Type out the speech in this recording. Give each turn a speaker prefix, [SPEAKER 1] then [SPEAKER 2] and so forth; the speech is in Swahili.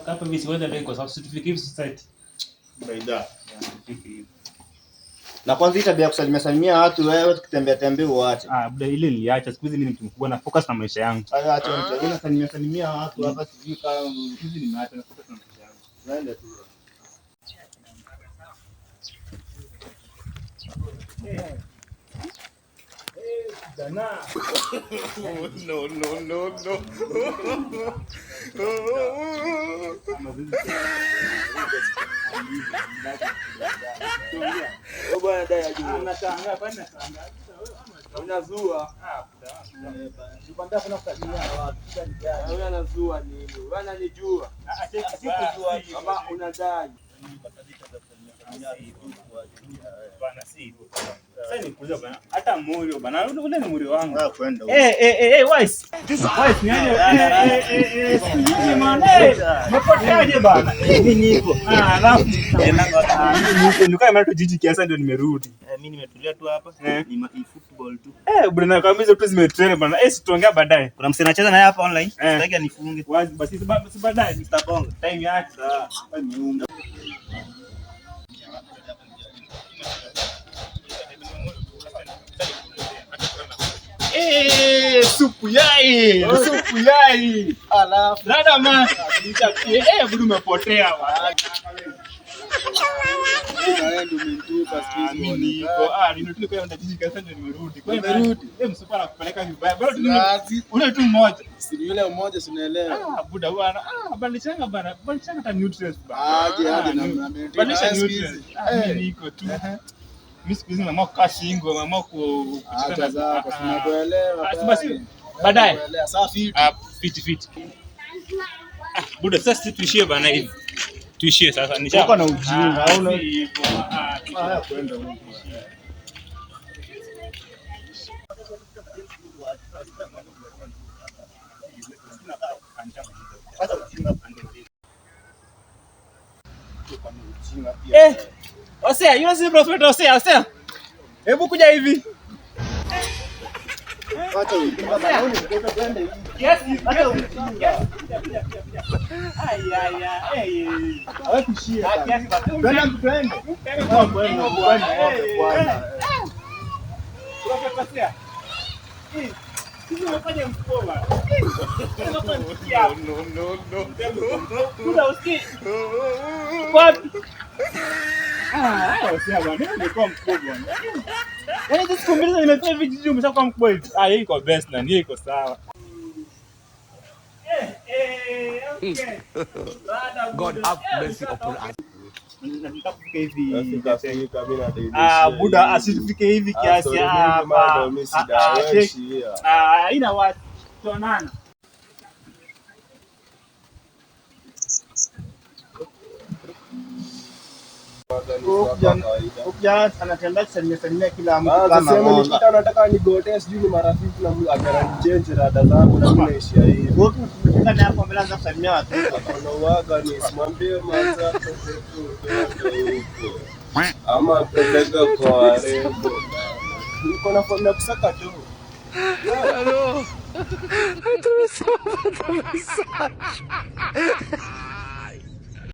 [SPEAKER 1] Hapa hivi siwezi ndio kwa sababu certificate society.
[SPEAKER 2] Baida. Na kwanza hii tabia kusalimia watu wewe tukitembea uache.
[SPEAKER 1] Buda ile niliacha siku hizi mimi ni mtu mkubwa na focus na maisha yangu.
[SPEAKER 2] Acha unasalimia watu hapa sijui kama
[SPEAKER 1] hizi nimeacha na focus na maisha yangu.
[SPEAKER 2] Naenda tu.
[SPEAKER 1] Dana.
[SPEAKER 2] No. Bwana dai aje.
[SPEAKER 1] Anashangaa bwana shangaa.
[SPEAKER 2] Unazua.
[SPEAKER 1] Nikwambia kuna kusalimia watu.
[SPEAKER 2] Wewe unazua nini? Wewe unanijua.
[SPEAKER 1] Sikujua hiyo.
[SPEAKER 2] Kama unadai.
[SPEAKER 1] Bana si hivyo. Sasa nikuuliza bana, hata Murio bana, ule ni Murio wangu.
[SPEAKER 2] Kwenda.
[SPEAKER 1] Wise. Wise ni aje? Ni maana. Umepoteaje bana? Mimi niko. Alafu nilikuwa mara tu jiji kiasi ndio nimerudi.
[SPEAKER 2] Mimi nimetulia tu hapa. Ni football tu.
[SPEAKER 1] Bwana nakwambia hizo tu zimetrain bana. Tutaongea baadaye.
[SPEAKER 2] Kuna msee anacheza naye hapa online. Sitaki anifunge.
[SPEAKER 1] Basi baadaye
[SPEAKER 2] Mr.
[SPEAKER 1] time yake.
[SPEAKER 2] Niunga.
[SPEAKER 1] Supu yai. Alafu dada man, budu umepotea bwana. Nimerudi. Msupa anakupeleka vibaya. Ule tu mmoja.
[SPEAKER 2] Si yule mmoja sinaelewa.
[SPEAKER 1] Buda bwana. Badilishanga bana. Badilishanga ta nutrients
[SPEAKER 2] bana. Aje na
[SPEAKER 1] badilishanga nutrients. Mimi niko tu. Mimi siku hizi naamua kukaa shingo, naamua
[SPEAKER 2] kucheza zako. Tunakuelewa.
[SPEAKER 1] Basi baadaye.
[SPEAKER 2] Safi.
[SPEAKER 1] Fit. Buda sasa tuishie bana hivi. Tuishie sasa.
[SPEAKER 2] Nishaka na ujinga. Hauna kwenda huko.
[SPEAKER 1] Osea, yule si prophet Osea. Hebu kuja hivi.
[SPEAKER 2] Acha ujinga bana, unataka kwenda hivi.
[SPEAKER 1] Yes.
[SPEAKER 2] Awe kushia. Twende.
[SPEAKER 1] Sisi tunafanya mkoba. No. Kuna uski. Wapi? Osea bwana, nimekuwa mkubwa. Yaani sisi kumbeza nimetoa vijiji umeshakuwa mkubwa hivi. Hiyo iko best na hiyo iko sawa. Okay.
[SPEAKER 3] God have mercy upon us.
[SPEAKER 1] Nataka kufika hivi. Buda asifike hivi kiasi hapa. Ina watu tonana.
[SPEAKER 2] Ukija anatembea kusalimia kila mtu kama sema nikita nataka nigote sijui ni marafiki na mtu akanichange rada zangu na mimi naishia hivi. Wote tunataka na hapo mbele za kusalimia watu. Wanauaga ni simwambie mwanza ama peleka kwa warembo. Niko na fomu ya kusaka tu. Hello.